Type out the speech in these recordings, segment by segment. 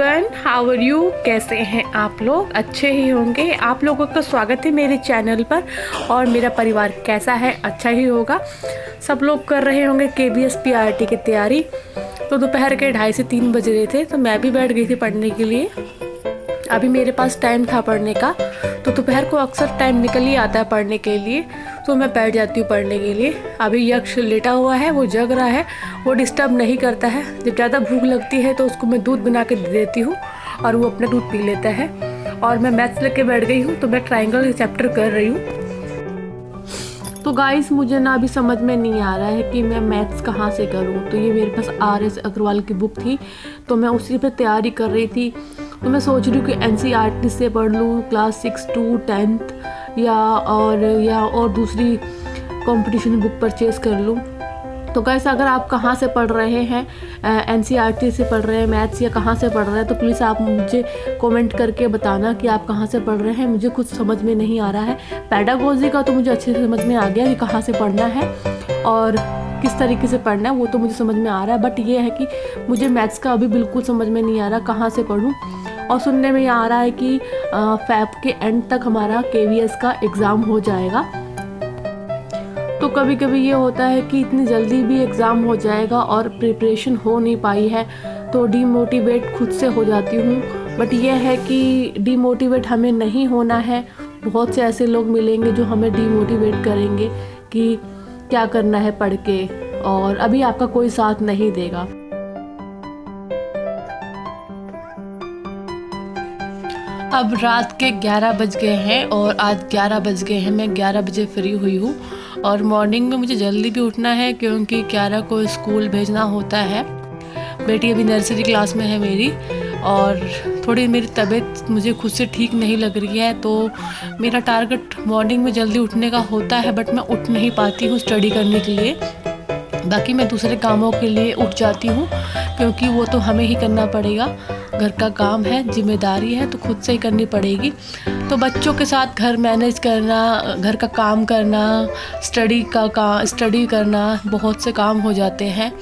Everyone, how are you? कैसे हैं आप लोग? अच्छे ही होंगे। आप लोगों का स्वागत है मेरे चैनल पर। और मेरा परिवार कैसा है? अच्छा ही होगा। सब लोग कर रहे होंगे KBS PRT की तैयारी। तो दोपहर के 2:30 से 3 बज रहे थे, तो मैं भी बैठ गई थी पढ़ने के लिए। अभी मेरे पास टाइम था पढ़ने का, तो दोपहर को अक्सर टाइम निकल ही आता है पढ़ने के लिए, तो मैं बैठ जाती हूँ पढ़ने के लिए। अभी यक्ष लेटा हुआ है, वो जग रहा है, वो डिस्टर्ब नहीं करता है। जब ज़्यादा भूख लगती है तो उसको मैं दूध बना के दे देती हूँ और वो अपना दूध पी लेता है। और मैं मैथ्स लेके बैठ गई हूँ, तो मैं ट्राइंगल चैप्टर कर रही हूँ। तो गाइस, मुझे ना अभी समझ में नहीं आ रहा है कि मैं मैथ्स कहाँ से करूँ। तो ये मेरे पास RS अग्रवाल की बुक थी, तो मैं उसी पे तैयारी कर रही थी। तो मैं सोच रही हूँ कि NCERT से पढ़ लूँ, क्लास 6 to 10th, या और दूसरी कंपटीशन बुक परचेज़ कर लूँ। तो गाइस, अगर आप कहाँ से पढ़ रहे हैं, NCERT से पढ़ रहे हैं मैथ्स, या कहाँ से पढ़ रहे हैं, तो प्लीज़ आप मुझे कमेंट करके बताना कि आप कहाँ से पढ़ रहे हैं। मुझे कुछ समझ में नहीं आ रहा है। पेडागोजी का तो मुझे अच्छे से समझ में आ गया कि कहाँ से पढ़ना है और किस तरीके से पढ़ना है, वो तो मुझे समझ में आ रहा है। बट ये है कि मुझे मैथ्स का अभी बिल्कुल समझ में नहीं आ रहा कहाँ से पढ़ूँ। और सुनने में ये आ रहा है कि फ़ेब के एंड तक हमारा KVS का एग्ज़ाम हो जाएगा। तो कभी कभी ये होता है कि इतनी जल्दी भी एग्ज़ाम हो जाएगा और प्रिपरेशन हो नहीं पाई है, तो डीमोटिवेट खुद से हो जाती हूँ। बट ये है कि डीमोटिवेट हमें नहीं होना है। बहुत से ऐसे लोग मिलेंगे जो हमें डीमोटिवेट करेंगे कि क्या करना है पढ़ के, और अभी आपका कोई साथ नहीं देगा। अब रात के 11 बज गए हैं और आज 11 बज गए हैं। मैं 11 बजे फ्री हुई हूँ और मॉर्निंग में मुझे जल्दी भी उठना है क्योंकि 11 को स्कूल भेजना होता है। बेटी अभी नर्सरी क्लास में है मेरी, और थोड़ी मेरी तबीयत मुझे खुद से ठीक नहीं लग रही है, तो मेरा टारगेट मॉर्निंग में जल्दी उठने का होता है, बट मैं उठ नहीं पाती हूँ स्टडी करने के लिए। बाकी मैं दूसरे कामों के लिए उठ जाती हूँ क्योंकि वो तो हमें ही करना पड़ेगा। घर का काम है, जिम्मेदारी है, तो खुद से ही करनी पड़ेगी। तो बच्चों के साथ घर मैनेज करना, घर का काम करना, स्टडी करना, बहुत से काम हो जाते हैं।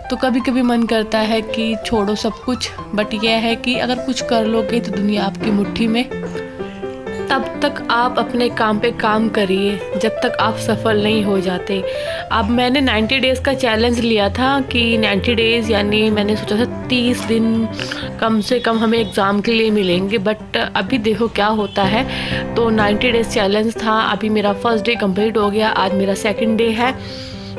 तो कभी कभी मन करता है कि छोड़ो सब कुछ, बट यह है कि अगर कुछ कर लोगे तो दुनिया आपकी मुट्ठी में। तब तक आप अपने काम पे काम करिए जब तक आप सफल नहीं हो जाते। अब मैंने 90 डेज़ का चैलेंज लिया था कि 90 डेज़ यानी मैंने सोचा था 30 दिन कम से कम हमें एग्ज़ाम के लिए मिलेंगे, बट अभी देखो क्या होता है। तो 90 डेज़ चैलेंज था, अभी मेरा फर्स्ट डे कंप्लीट हो गया, आज मेरा सेकंड डे है।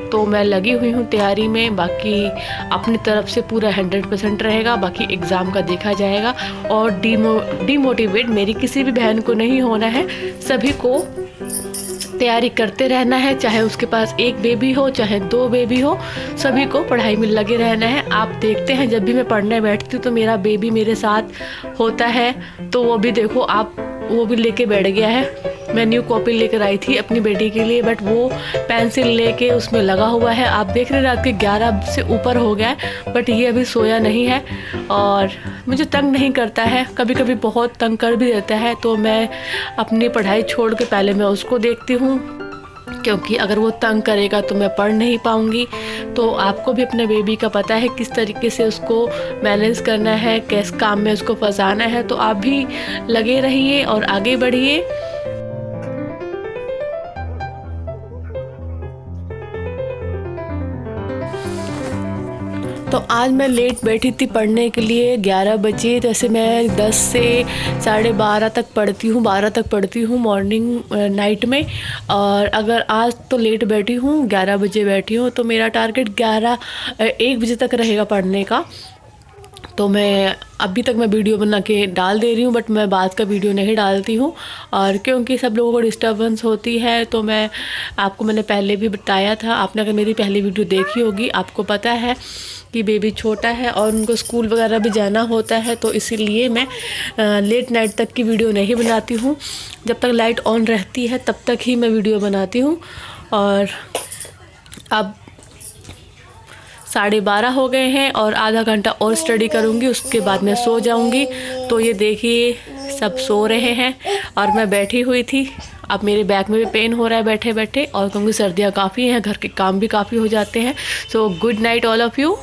तो मैं लगी हुई हूँ तैयारी में। बाकी अपनी तरफ से पूरा 100% रहेगा, बाकी एग्ज़ाम का देखा जाएगा। और डीमोटिवेट मेरी किसी भी बहन को नहीं होना है, सभी को तैयारी करते रहना है, चाहे उसके पास 1 बेबी हो चाहे 2 बेबी हो, सभी को पढ़ाई में लगे रहना है। आप देखते हैं जब भी मैं पढ़ने बैठती हूँ तो मेरा बेबी मेरे साथ होता है, तो वो भी देखो वो भी लेके बैठ गया है। मैं न्यू कॉपी लेकर आई थी अपनी बेटी के लिए, बट वो पेंसिल लेके उसमें लगा हुआ है। आप देख रहे हैं रात के 11 से ऊपर हो गया है, बट ये अभी सोया नहीं है और मुझे तंग नहीं करता है। कभी कभी बहुत तंग कर भी देता है, तो मैं अपनी पढ़ाई छोड़ के पहले मैं उसको देखती हूँ, क्योंकि अगर वो तंग करेगा तो मैं पढ़ नहीं पाऊँगी। तो आपको भी अपने बेबी का पता है किस तरीके से उसको मैनेज करना है, किस काम में उसको फंसाना है। तो आप भी लगे रहिए और आगे बढ़िए। तो आज मैं लेट बैठी थी पढ़ने के लिए 11 बजे। जैसे मैं 10 से 12:30 तक पढ़ती हूँ, 12 तक पढ़ती हूँ मॉर्निंग नाइट में। और अगर आज तो लेट बैठी हूँ, 11 बजे बैठी हूँ, तो मेरा टारगेट 1 बजे तक रहेगा पढ़ने का। तो मैं अभी तक मैं वीडियो बना के डाल दे रही हूँ, बट मैं बाद का वीडियो नहीं डालती हूँ, और क्योंकि सब लोगों को डिस्टर्बेंस होती है। तो मैंने पहले भी बताया था, आपने अगर मेरी पहली वीडियो देखी होगी आपको पता है कि बेबी छोटा है और उनको स्कूल वगैरह भी जाना होता है, तो इसीलिए मैं लेट नाइट तक की वीडियो नहीं बनाती हूँ। जब तक लाइट ऑन रहती है तब तक ही मैं वीडियो बनाती हूँ। और अब 12:30 हो गए हैं और आधा घंटा और स्टडी करूँगी, उसके बाद मैं सो जाऊँगी। तो ये देखिए सब सो रहे हैं और मैं बैठी हुई थी। अब मेरे बैक में भी पेन हो रहा है बैठे बैठे, और क्योंकि सर्दियाँ काफ़ी हैं, घर के काम भी काफ़ी हो जाते हैं। So good night all of you.